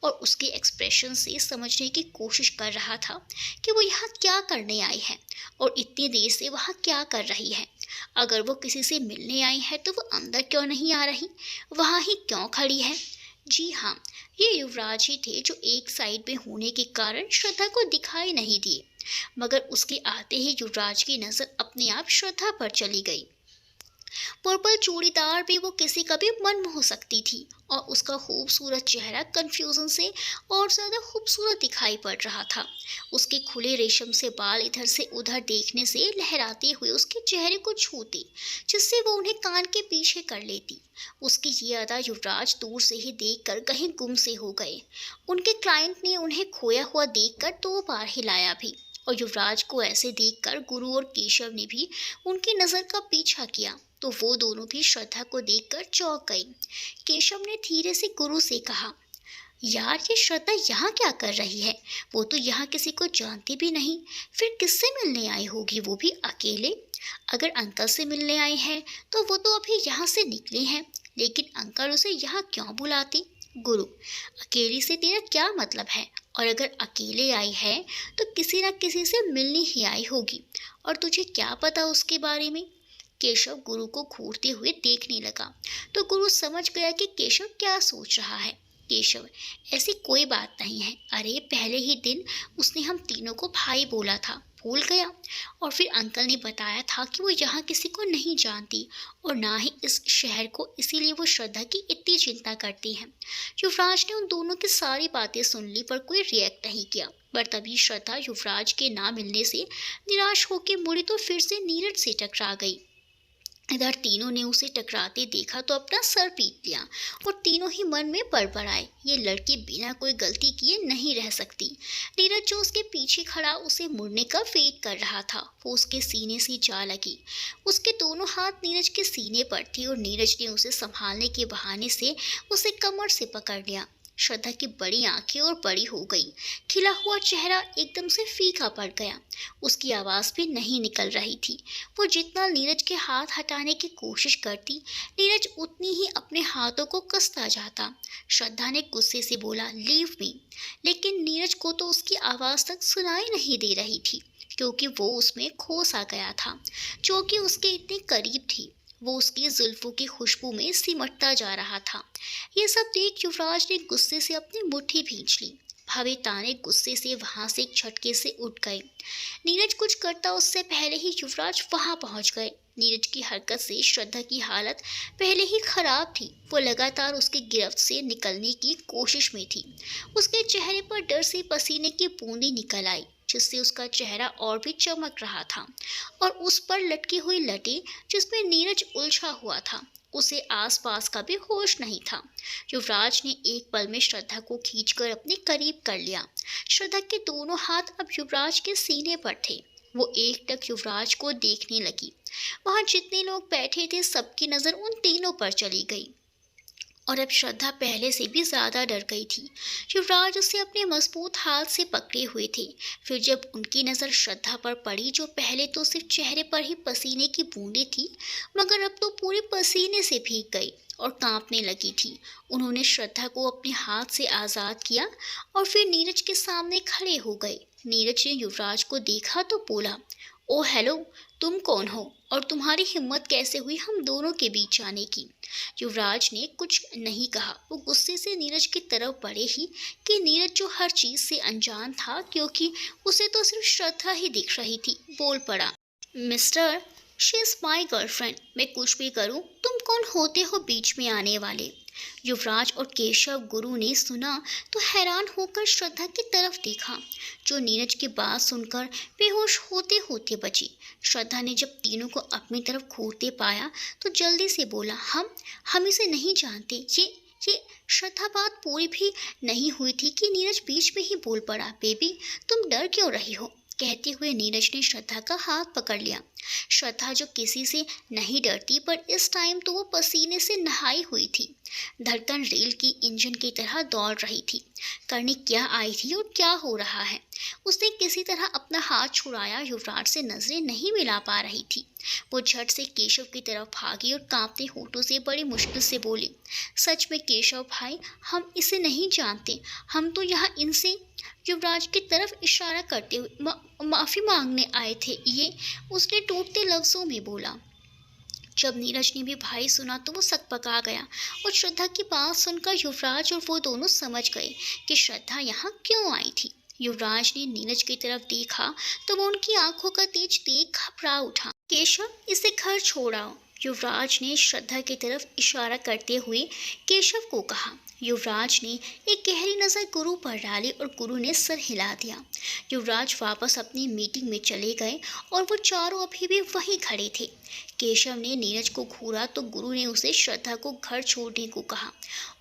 और उसके एक्सप्रेशन से समझने की कोशिश कर रहा था कि वो यहाँ क्या करने आई है और इतनी देर से वहाँ क्या कर रही है। अगर वो किसी से मिलने आई है तो वो अंदर क्यों नहीं आ रही, वहाँ ही क्यों खड़ी है? जी हाँ, ये युवराज ही थे जो एक साइड में होने के कारण श्रद्धा को दिखाई नहीं दिए। मगर उसके आते ही युवराज की नजर अपने आप श्रद्धा पर चली गई। पर्पल चूड़ीदार भी वो किसी का भी मन मोह सकती थी और उसका खूबसूरत चेहरा कंफ्यूजन से और ज्यादा खूबसूरत दिखाई पड़ रहा था। उसके खुले रेशम से बाल इधर से उधर देखने से लहराते हुए उसके चेहरे को छूते, जिससे वो उन्हें कान के पीछे कर लेती। उसकी ये अदा युवराज दूर से ही देखकर कहीं गुम से हो गए। उनके क्लाइंट ने उन्हें खोया हुआ देखकर 2 बार हिलाया भी, और युवराज को ऐसे देखकर गुरु और केशव ने भी उनकी नजर का पीछा किया, तो वो दोनों भी श्रद्धा को देखकर चौंक गई। केशव ने धीरे से गुरु से कहा, यार ये श्रद्धा यहाँ क्या कर रही है? वो तो यहाँ किसी को जानती भी नहीं, फिर किससे मिलने आई होगी, वो भी अकेले? अगर अंकल से मिलने आई है तो वो तो अभी यहाँ से निकले हैं, लेकिन अंकल उसे यहाँ क्यों बुलाते? गुरु, अकेली से तेरा क्या मतलब है? और अगर अकेले आई है तो किसी न किसी से मिलनी ही आई होगी, और तुझे क्या पता उसके बारे में? केशव गुरु को घूरते हुए देखने लगा, तो गुरु समझ गया कि केशव क्या सोच रहा है। केशव, ऐसी कोई बात नहीं है। अरे पहले ही दिन उसने हम तीनों को भाई बोला था, भूल गया? और फिर अंकल ने बताया था कि वो यहाँ किसी को नहीं जानती और ना ही इस शहर को, इसीलिए वो श्रद्धा की इतनी चिंता करती हैं। युवराज ने उन दोनों की सारी बातें सुन ली पर कोई रिएक्ट नहीं किया। पर तभी श्रद्धा युवराज के ना मिलने से निराश होकर मुड़ी तो फिर से नीरज से टकरा गई। इधर तीनों ने उसे टकराते देखा तो अपना सर पीट लिया और तीनों ही मन में बड़बड़ाए, ये लड़की बिना कोई गलती किए नहीं रह सकती। नीरज जो उसके पीछे खड़ा उसे मुड़ने का वेट कर रहा था, वो उसके सीने से जा लगी। उसके दोनों हाथ नीरज के सीने पर थे और नीरज ने उसे संभालने के बहाने से उसे कमर से पकड़ लिया। श्रद्धा की बड़ी आंखें और बड़ी हो गई, खिला हुआ चेहरा एकदम से फीका पड़ गया। उसकी आवाज भी नहीं निकल रही थी। वो जितना नीरज के हाथ हटाने की कोशिश करती, नीरज उतनी ही अपने हाथों को कसता जाता। श्रद्धा ने गुस्से से बोला, लीव मी, लेकिन नीरज को तो उसकी आवाज तक सुनाई नहीं दे रही थी, क्योंकि वो उसमें खो सा गया था, जो कि उसके इतने करीब थी। वो उसकी जुल्फों की खुशबू में सिमटता जा रहा था। ये सब देख युवराज ने गुस्से से अपनी मुट्ठी भींच ली। भावे ताने गुस्से से वहां से एक झटके से उठ गए। नीरज कुछ करता उससे पहले ही युवराज वहां पहुंच गए। नीरज की हरकत से श्रद्धा की हालत पहले ही खराब थी। वो लगातार उसकी गिरफ्त से निकलने की कोशिश में थी। उसके चेहरे पर डर से पसीने की बूंदें निकल आई, जिससे उसका चेहरा और भी चमक रहा था, और उस पर लटकी हुई लटी जिसमें नीरज उलझा हुआ था, उसे आसपास का भी होश नहीं था। युवराज ने एक पल में श्रद्धा को खींचकर अपने करीब कर लिया। श्रद्धा के दोनों हाथ अब युवराज के सीने पर थे। वो एकटक युवराज को देखने लगी। वहां जितने लोग बैठे थे सबकी नजर उन तीनों पर चली गई, और अब श्रद्धा पहले से भी ज्यादा डर गई थी। युवराज उसे अपने मजबूत हाथ से पकड़े हुए थे। फिर जब उनकी नज़र श्रद्धा पर पड़ी, जो पहले तो सिर्फ चेहरे पर ही पसीने की बूंदें थी, मगर अब तो पूरे पसीने से भीग गई और कांपने लगी थी। उन्होंने श्रद्धा को अपने हाथ से आज़ाद किया और फिर नीरज के सामने खड़े हो गए। नीरज ने युवराज को देखा तो बोला, ओ हेलो, तुम कौन हो और तुम्हारी हिम्मत कैसे हुई हम दोनों के बीच आने की? युवराज ने कुछ नहीं कहा। वो गुस्से से नीरज की तरफ बढ़े ही कि नीरज जो हर चीज से अनजान था, क्योंकि उसे तो सिर्फ श्रद्धा ही दिख रही थी, बोल पड़ा, mister, she is my girlfriend. मैं कुछ भी करूं, तुम कौन होते हो बीच में आने वाले? युवराज और केशव गुरु ने सुना तो हैरान होकर श्रद्धा की तरफ देखा, जो नीरज की बात सुनकर बेहोश होते होते बची। श्रद्धा ने जब तीनों को अपनी तरफ घूरते पाया तो जल्दी से बोला, हम इसे नहीं जानते। ये श्रद्धा बात पूरी भी नहीं हुई थी कि नीरज बीच में ही बोल पड़ा, बेबी तुम डर क्यों रही हो? कहते हुए नीरज ने श्रद्धा का हाथ पकड़ लिया। श्रद्धा जो किसी से नहीं डरती, पर इस टाइम तो वो पसीने से नहाई हुई थी। धड़कन रेल की इंजन की तरह दौड़ रही थी। करने क्या आई थी और क्या हो रहा है? उसने किसी तरह अपना हाथ छुड़ाया। युवराज से नजरें नहीं मिला पा रही थी। वो झट से केशव की तरफ भागी और कांपते होठों से बड़ी मुश्किल से बोली, सच में केशव भाई, हम इसे नहीं जानते। हम तो यहाँ इनसे, युवराज की तरफ इशारा करते हुए, माफी मांगने आए थे, ये उसने टूटते लफ्जों में बोला। जब नीरज ने भी भाई सुना तो वो सकपका गया, और श्रद्धा की बात सुनकर युवराज और वो दोनों समझ गए कि श्रद्धा यहाँ क्यों आई थी। युवराज ने नीरज की तरफ देखा तो वो उनकी आंखों का तेज देख घबरा उठा। केशव, इसे घर छोड़ाओ, युवराज ने श्रद्धा की तरफ इशारा करते हुए केशव को कहा। युवराज ने एक गहरी नजर गुरु पर डाली और गुरु ने सर हिला दिया। युवराज वापस अपनी मीटिंग में चले गए और वो चारों अभी भी वहीं खड़े थे। केशव ने नीरज को घूरा तो गुरु ने उसे श्रद्धा को घर छोड़ने को कहा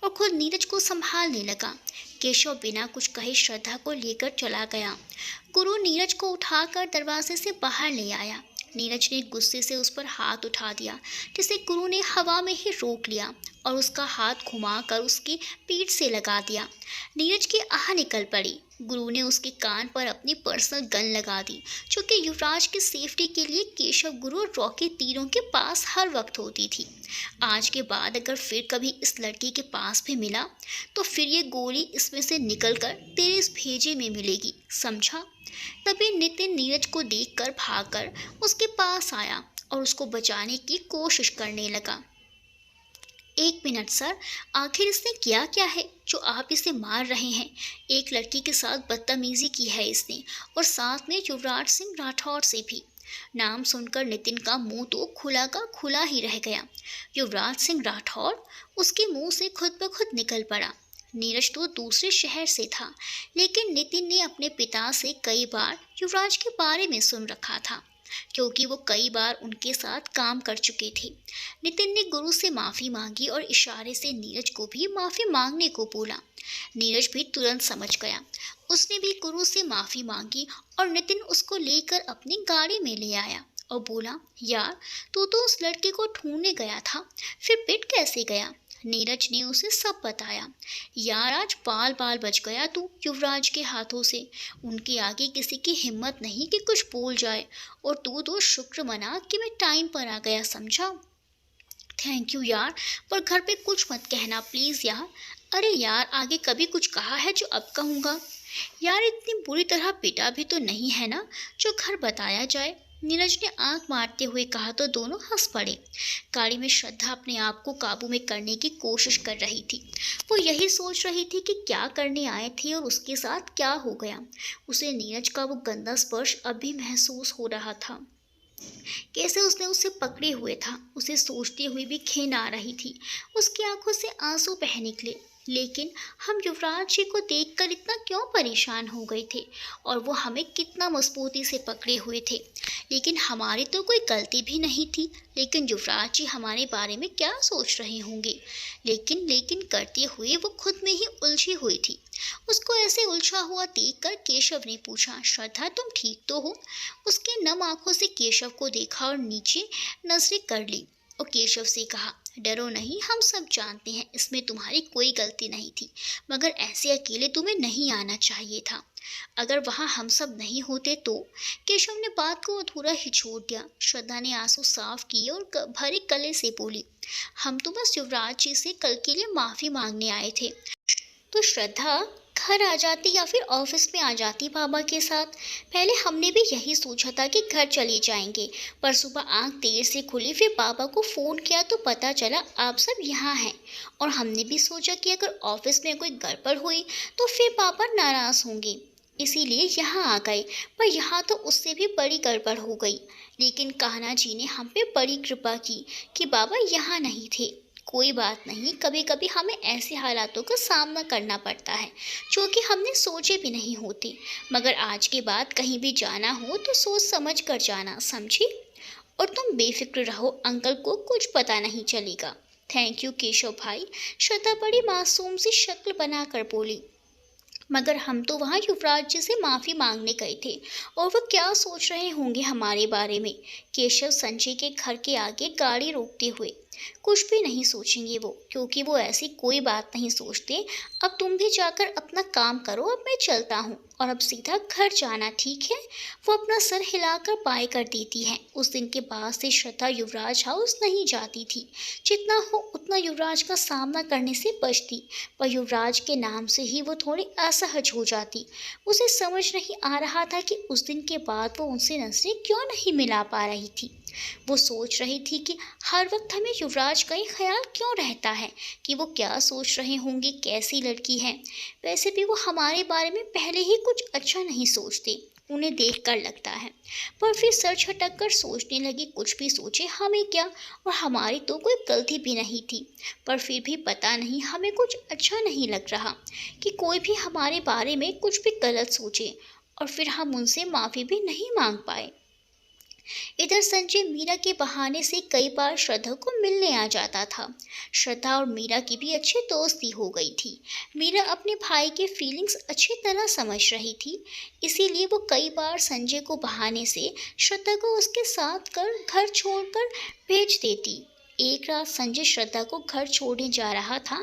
और खुद नीरज को संभालने लगा। केशव बिना कुछ कहे श्रद्धा को लेकर चला गया। गुरु नीरज को उठाकर दरवाजे से बाहर ले आया। नीरज ने गुस्से से उस पर हाथ उठा दिया, जिसे गुरु ने हवा में ही रोक लिया और उसका हाथ घुमाकर उसकी पीठ से लगा दिया। नीरज की आह निकल पड़ी। गुरु ने उसके कान पर अपनी पर्सनल गन लगा दी, जो कि युवराज की सेफ्टी के लिए केशव, गुरु और रॉकी तीनों के पास हर वक्त होती थी। आज के बाद अगर फिर कभी इस लड़की के पास भी मिला तो फिर ये गोली इसमें से निकलकर तेरे इस भेजे में मिलेगी, समझा? तभी नितिन नीरज को देखकर भागकर उसके पास आया और उसको बचाने की कोशिश करने लगा। 1 मिनट सर, आखिर इसने किया क्या है जो आप इसे मार रहे हैं? एक लड़की के साथ बदतमीजी की है इसने, और साथ में युवराज सिंह राठौर से भी। नाम सुनकर नितिन का मुंह तो खुला का खुला ही रह गया। युवराज सिंह राठौर उसके मुंह से खुद ब खुद निकल पड़ा। नीरज तो दूसरे शहर से था, लेकिन नितिन ने अपने पिता से कई बार युवराज के बारे में सुन रखा था, क्योंकि वो कई बार उनके साथ काम कर चुके थे। नितिन ने गुरु से माफ़ी मांगी और इशारे से नीरज को भी माफ़ी मांगने को बोला। नीरज भी तुरंत समझ गया। उसने भी गुरु से माफ़ी मांगी और नितिन उसको लेकर अपनी गाड़ी में ले आया और बोला, यार तू तो उस लड़के को ढूंढने गया था, फिर पिट कैसे गया? नीरज ने उसे सब बताया। यार आज बाल बाल बच गया तू युवराज के हाथों से। उनके आगे किसी की हिम्मत नहीं कि कुछ बोल जाए, और तू तो शुक्र मना कि मैं टाइम पर आ गया, समझा? थैंक यू यार, पर घर पे कुछ मत कहना प्लीज़ यार। अरे यार, आगे कभी कुछ कहा है जो अब कहूँगा? यार इतनी बुरी तरह पिटा भी तो नहीं है ना जो घर बताया जाए? नीरज ने आंख मारते हुए कहा तो दोनों हंस पड़े। गाड़ी में श्रद्धा अपने आप को काबू में करने की कोशिश कर रही थी। वो यही सोच रही थी कि क्या करने आए थे और उसके साथ क्या हो गया। उसे नीरज का वो गंदा स्पर्श अभी महसूस हो रहा था, कैसे उसने उसे पकड़े हुए था। उसे सोचते हुए भी घिन आ रही थी। उसकी आंखों से आंसू बह निकले। लेकिन हम युवराज जी को देखकर इतना क्यों परेशान हो गए थे, और वो हमें कितना मजबूती से पकड़े हुए थे। लेकिन हमारी तो कोई गलती भी नहीं थी। लेकिन युवराज जी हमारे बारे में क्या सोच रहे होंगे? लेकिन करते हुए वो खुद में ही उलझी हुई थी। उसको ऐसे उलझा हुआ देखकर केशव ने पूछा, श्रद्धा तुम ठीक तो हो? उसके नम आंखों से केशव को देखा और नीचे नजरें कर ली और केशव से कहा, डरो नहीं, हम सब जानते हैं इसमें तुम्हारी कोई गलती नहीं थी, मगर ऐसे अकेले तुम्हें नहीं आना चाहिए था। अगर वहाँ हम सब नहीं होते तो? केशव ने बात को अधूरा ही छोड़ दिया। श्रद्धा ने आंसू साफ किए और भरे गले से बोली, हम तो बस युवराज जी से कल के लिए माफ़ी मांगने आए थे। तो श्रद्धा घर आ जाती या फिर ऑफिस में आ जाती बाबा के साथ। पहले हमने भी यही सोचा था कि घर चले जाएंगे, पर सुबह आंख देर से खुली, फिर बाबा को फ़ोन किया तो पता चला आप सब यहाँ हैं। और हमने भी सोचा कि अगर ऑफिस में कोई गड़बड़ हुई तो फिर पापा नाराज़ होंगे, इसीलिए यहाँ आ गए। पर यहाँ तो उससे भी बड़ी गड़बड़ हो गई। लेकिन कान्हा जी ने हम पे बड़ी कृपा की कि बाबा यहाँ नहीं थे। कोई बात नहीं, कभी कभी हमें ऐसे हालातों का सामना करना पड़ता है जो कि हमने सोचे भी नहीं होते, मगर आज के बाद कहीं भी जाना हो तो सोच समझ कर जाना, समझी? और तुम बेफिक्र रहो, अंकल को कुछ पता नहीं चलेगा। थैंक यू केशव भाई, श्रद्धा बड़ी मासूम सी शक्ल बनाकर बोली। मगर हम तो वहाँ युवराज जी से माफ़ी मांगने गए थे, और वो क्या सोच रहे होंगे हमारे बारे में? केशव संजय के घर के आगे गाड़ी रोकते हुए, कुछ भी नहीं सोचेंगे वो, क्योंकि वो ऐसी कोई बात नहीं सोचते। अब तुम भी जाकर अपना काम करो, अब मैं चलता हूँ, और अब सीधा घर जाना, ठीक है? वो अपना सर हिलाकर बाय कर देती है। उस दिन के बाद से श्रद्धा युवराज हाउस नहीं जाती थी। जितना हो उतना युवराज का सामना करने से बचती, पर युवराज के नाम से ही वो थोड़ी असहज हो जाती। उसे समझ नहीं आ रहा था कि उस दिन के बाद वो उनसे नजरें क्यों नहीं मिला पा रही थी। वो सोच रही थी कि हर वक्त हमें युवराज का ही ख्याल क्यों रहता है, कि वो क्या सोच रहे होंगे, कैसी लड़की है। वैसे भी वो हमारे बारे में पहले ही कुछ अच्छा नहीं सोचते, उन्हें देख कर लगता है। पर फिर सर झटक कर सोचने लगी, कुछ भी सोचे हमें क्या, और हमारी तो कोई गलती भी नहीं थी। पर फिर भी पता नहीं हमें कुछ अच्छा नहीं लग रहा कि कोई भी हमारे बारे में कुछ भी गलत सोचे, और फिर हम उनसे माफ़ी भी नहीं मांग पाए। इधर संजय मीरा के बहाने से कई बार श्रद्धा को मिलने आ जाता था। श्रद्धा और मीरा की भी अच्छी दोस्ती हो गई थी। मीरा अपने भाई के फीलिंग्स अच्छी तरह समझ रही थी, इसीलिए वो कई बार संजय को बहाने से श्रद्धा को उसके साथ कर घर छोड़कर भेज देती। एक रात संजय श्रद्धा को घर छोड़ने जा रहा था।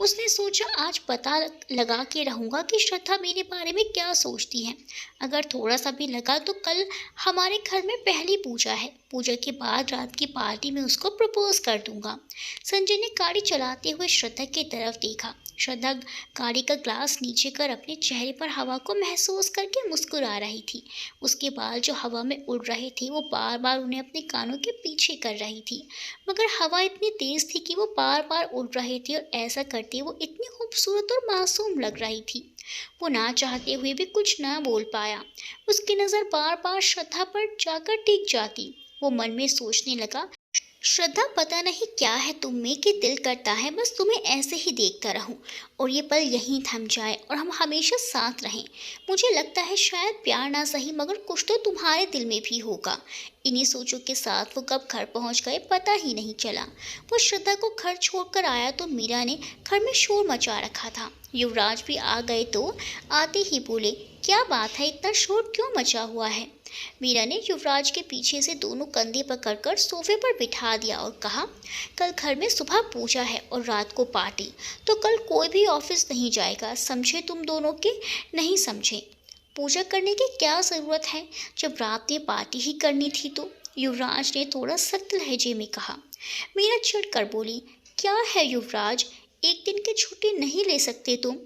उसने सोचा आज पता लगा के रहूँगा कि श्रद्धा मेरे बारे में क्या सोचती है। अगर थोड़ा सा भी लगा तो कल हमारे घर में पहली पूजा है, पूजा के बाद रात की पार्टी में उसको प्रपोज कर दूंगा। संजय ने गाड़ी चलाते हुए श्रद्धा की तरफ देखा। श्रद्धा गाड़ी का ग्लास नीचे कर अपने चेहरे पर हवा को महसूस करके मुस्कुरा रही थी। उसके बाल जो हवा में उड़ रहे थे वो बार बार उन्हें अपने कानों के पीछे कर रही थी, मगर हवा इतनी तेज थी कि वो बार बार उड़ रहे थे, और ऐसा करते वो इतनी खूबसूरत और मासूम लग रही थी। वो ना चाहते हुए भी कुछ ना बोल पाया। उसकी नज़र बार बार श्रद्धा पर जाकर टिक जाती। वो मन में सोचने लगा, श्रद्धा पता नहीं क्या है तुम में कि दिल करता है बस तुम्हें ऐसे ही देखता रहूं, और ये पल यहीं थम जाए और हम हमेशा साथ रहें। मुझे लगता है शायद प्यार ना सही मगर कुछ तो तुम्हारे दिल में भी होगा। इन्हीं सोचों के साथ वो कब घर पहुंच गए पता ही नहीं चला। वो श्रद्धा को घर छोड़कर आया तो मीरा ने घर में शोर मचा रखा था। युवराज भी आ गए तो आते ही बोले, क्या बात है, इतना शोर क्यों मचा हुआ है। मीरा ने युवराज के पीछे से दोनों कंधे पकड़कर सोफे पर बिठा दिया और कहा, कल घर में सुबह पूजा है और रात को पार्टी, तो कल कोई भी ऑफिस नहीं जाएगा, समझे तुम दोनों के? नहीं समझे? पूजा करने की क्या ज़रूरत है जब रात में पार्टी ही करनी थी तो? युवराज ने थोड़ा सख्त लहजे में कहा। मीरा चिढ़कर बोली, क्या है युवराज, एक दिन की छुट्टी नहीं ले सकते तुम?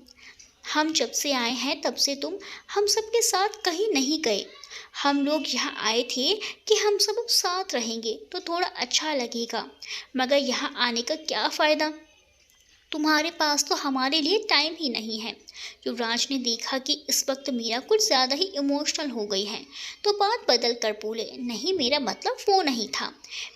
हम जब से आए हैं तब से तुम हम सबके साथ कहीं नहीं गए। हम लोग यहाँ आए थे कि हम सब अब साथ रहेंगे तो थोड़ा अच्छा लगेगा, मगर यहाँ आने का क्या फ़ायदा? तुम्हारे पास तो हमारे लिए टाइम ही नहीं है। युवराज ने देखा कि इस वक्त मीरा कुछ ज़्यादा ही इमोशनल हो गई है, तो बात बदल कर बोले, नहीं मेरा मतलब वो नहीं था।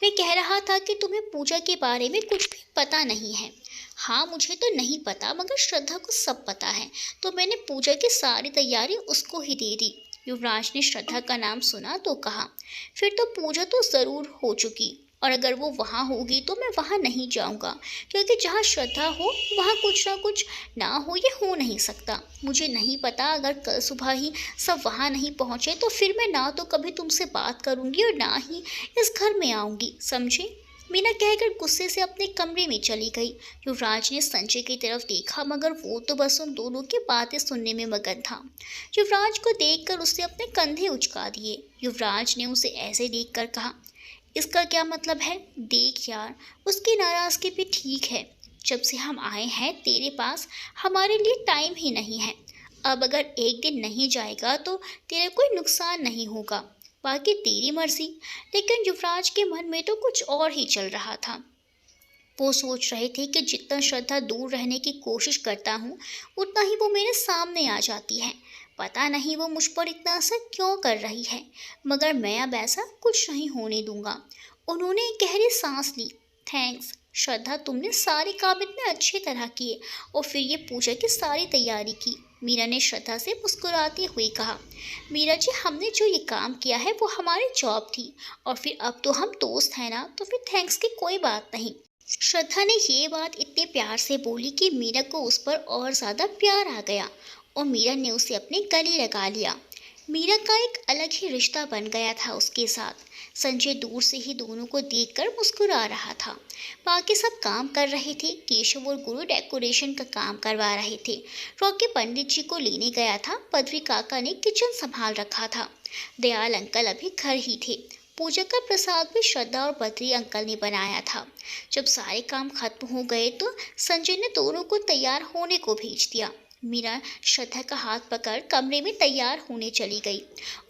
मैं कह रहा था कि तुम्हें पूजा के बारे में कुछ भी पता नहीं है। हाँ मुझे तो नहीं पता, मगर श्रद्धा को सब पता है, तो मैंने पूजा की सारी तैयारी उसको ही दे दी। युवराज ने श्रद्धा का नाम सुना तो कहा, फिर तो पूजा तो ज़रूर हो चुकी, और अगर वो वहाँ होगी तो मैं वहाँ नहीं जाऊँगा, क्योंकि जहाँ श्रद्धा हो वहाँ कुछ ना कुछ ना हो, ये हो नहीं सकता। मुझे नहीं पता, अगर कल सुबह ही सब वहाँ नहीं पहुँचे तो फिर मैं ना तो कभी तुमसे बात करूँगी और ना ही इस घर में आऊँगी, समझे? मीना कहकर गुस्से से अपने कमरे में चली गई। युवराज ने संजय की तरफ देखा, मगर वो तो बस उन दोनों की बातें सुनने में मगन था। युवराज को देखकर उसने अपने कंधे उचका दिए। युवराज ने उसे ऐसे देखकर कहा, इसका क्या मतलब है? देख यार, उसकी नाराज़गी भी ठीक है। जब से हम आए हैं तेरे पास हमारे लिए टाइम ही नहीं है। अब अगर एक दिन नहीं जाएगा तो तेरा कोई नुकसान नहीं होगा, बाकी तेरी मर्जी। लेकिन युवराज के मन में तो कुछ और ही चल रहा था। वो सोच रहे थे कि जितना श्रद्धा दूर रहने की कोशिश करता हूँ उतना ही वो मेरे सामने आ जाती है। पता नहीं वो मुझ पर इतना असर क्यों कर रही है, मगर मैं अब ऐसा कुछ नहीं होने दूंगा। उन्होंने एक गहरी सांस ली। थैंक्स श्रद्धा, तुमने सारे काम इतने अच्छी तरह किए और फिर ये पूजा की सारी तैयारी की। मीरा ने श्रद्धा से मुस्कुराते हुए कहा, मीरा जी हमने जो ये काम किया है वो हमारी जॉब थी, और फिर अब तो हम दोस्त हैं ना, तो फिर थैंक्स की कोई बात नहीं। श्रद्धा ने ये बात इतने प्यार से बोली कि मीरा को उस पर और ज़्यादा प्यार आ गया, और मीरा ने उसे अपने गले लगा लिया। मीरा का एक अलग ही रिश्ता बन गया था उसके साथ। संजय दूर से ही दोनों को देखकर मुस्कुरा रहा था। बाकी सब काम कर रहे थे। केशव और गुरु डेकोरेशन का काम करवा रहे थे। रॉकी पंडित जी को लेने गया था। पदवी काका ने किचन संभाल रखा था। दयाल अंकल अभी घर ही थे। पूजा का प्रसाद भी श्रद्धा और बद्री अंकल ने बनाया था। जब सारे काम खत्म हो गए तो संजय ने दोनों को तैयार होने को भेज दिया। मीरा श्रद्धा का हाथ पकड़ कमरे में तैयार होने चली गई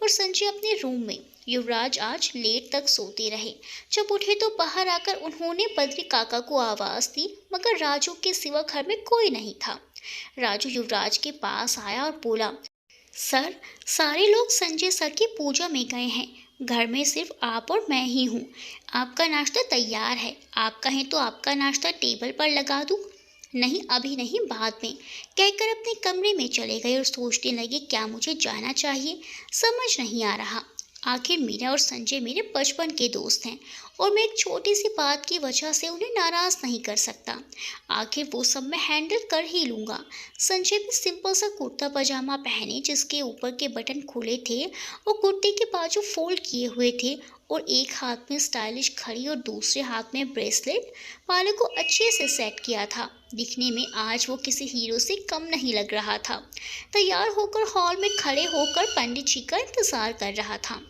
और संजय अपने रूम में। युवराज आज लेट तक सोते रहे। जब उठे तो बाहर आकर उन्होंने बद्री काका को आवाज दी, मगर राजू के सिवा घर में कोई नहीं था। राजू युवराज के पास आया और बोला, सर, सारे लोग संजय सर की पूजा में गए हैं। घर में सिर्फ आप और मैं ही हूँ। आपका नाश्ता तैयार है। आप कहें तो आपका नाश्ता टेबल पर लगा दूँ? नहीं, अभी नहीं, बाद में, कहकर अपने कमरे में चले गए और सोचने लगे, क्या मुझे जाना चाहिए? समझ नहीं आ रहा। आखिर मीरा और संजय मेरे बचपन के दोस्त हैं और मैं एक छोटी सी बात की वजह से उन्हें नाराज़ नहीं कर सकता। आखिर वो सब मैं हैंडल कर ही लूँगा। संजय भी सिंपल सा कुर्ता पजामा पहने, जिसके ऊपर के बटन खुले थे और कुर्ते के बाजू फोल्ड किए हुए थे, और एक हाथ में स्टाइलिश घड़ी और दूसरे हाथ में ब्रेसलेट। बालों को अच्छे से सेट किया था। दिखने में आज वो किसी हीरो से कम नहीं लग रहा था। तैयार होकर हॉल में खड़े होकर पंडित जी का इंतजार कर रहा था,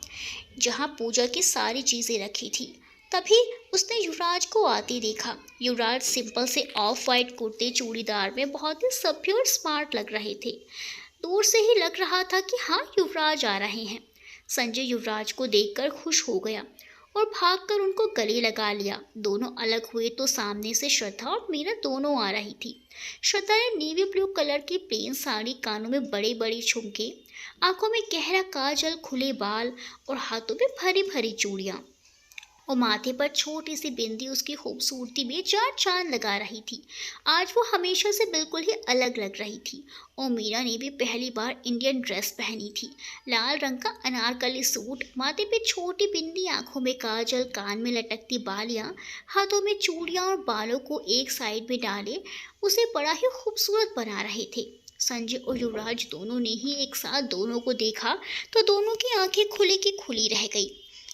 जहाँ पूजा की सारी चीज़ें रखी थी। तभी उसने युवराज को आते देखा। युवराज सिंपल से ऑफ वाइट कुर्ते चूड़ीदार में बहुत ही सभ्य और स्मार्ट लग रहे थे। दूर से ही लग रहा था कि हाँ, युवराज आ रहे हैं। संजय युवराज को देखकर खुश हो गया और भागकर उनको गले लगा लिया। दोनों अलग हुए तो सामने से श्रद्धा और मीरा दोनों आ रही थी। श्रद्धा ने नेवी ब्लू कलर की प्लेन साड़ी, कानों में बड़े बड़े झुमके, आंखों में गहरा काजल, खुले बाल और हाथों में भरी भरी चूड़ियाँ और माथे पर छोटी सी बिंदी उसकी खूबसूरती में चार चांद लगा रही थी। आज वो हमेशा से बिल्कुल ही अलग लग रही थी। और मीरा ने भी पहली बार इंडियन ड्रेस पहनी थी। लाल रंग का अनारकली सूट, माथे पे छोटी बिंदी, आंखों में काजल, कान में लटकती बालियां, हाथों में चूड़ियां और बालों को एक साइड में डाले उसे बड़ा ही खूबसूरत बना रहे थे। संजय और युवराज दोनों ने ही एक साथ दोनों को देखा तो दोनों की आंखें खुली की खुली रह गई।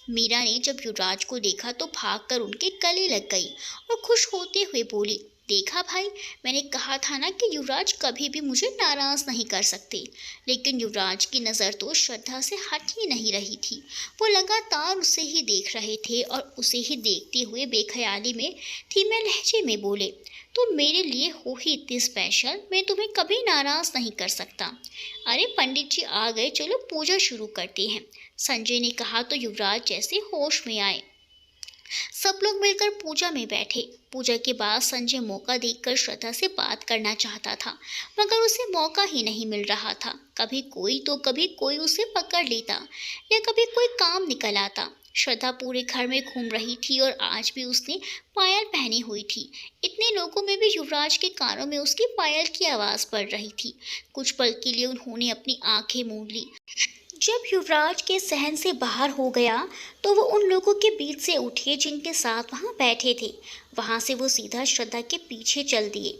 मीरा ने जब युवराज को देखा तो भागकर उनके गले लग गई और खुश होते हुए बोली, देखा भाई, मैंने कहा था ना कि युवराज कभी भी मुझे नाराज नहीं कर सकते। लेकिन युवराज की नज़र तो श्रद्धा से हट ही नहीं रही थी। वो लगातार उसे ही देख रहे थे और उसे ही देखते हुए बेख्याली में धीमे लहजे में बोले, तुम मेरे लिए हो ही इतनी स्पेशल, मैं तुम्हें कभी नाराज नहीं कर सकता। अरे पंडित जी आ गए, चलो पूजा शुरू करते हैं, संजय ने कहा तो युवराज जैसे होश में आए। सब लोग मिलकर पूजा में बैठे। पूजा के बाद संजय मौका देखकर श्रद्धा से बात करना चाहता था, मगर उसे मौका ही नहीं मिल रहा था। कभी कोई तो कभी कोई उसे पकड़ लेता या कभी कोई काम निकल आता। श्रद्धा पूरे घर में घूम रही थी और आज भी उसने पायल पहनी हुई थी। इतने लोगों में भी युवराज के कानों में उसकी पायल की आवाज़ पड़ रही थी। कुछ पल के लिए उन्होंने अपनी आंखें मूंद ली। जब युवराज के सहन से बाहर हो गया तो वो उन लोगों के बीच से उठे जिनके साथ वहाँ बैठे थे। वहाँ से वो सीधा श्रद्धा के पीछे चल दिए।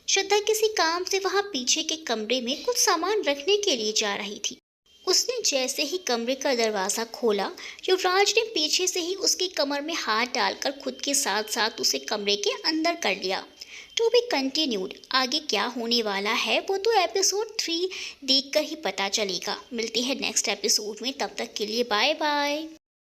श्रद्धा किसी काम से वहाँ पीछे के कमरे में कुछ सामान रखने के लिए जा रही थी। उसने जैसे ही कमरे का दरवाज़ा खोला, युवराज ने पीछे से ही उसकी कमर में हाथ डालकर खुद के साथ साथ उसे कमरे के अंदर कर लिया। To be continued. आगे क्या होने वाला है वो तो एपिसोड 3 देखकर ही पता चलेगा। मिलते हैं नेक्स्ट एपिसोड में, तब तक के लिए बाय बाय।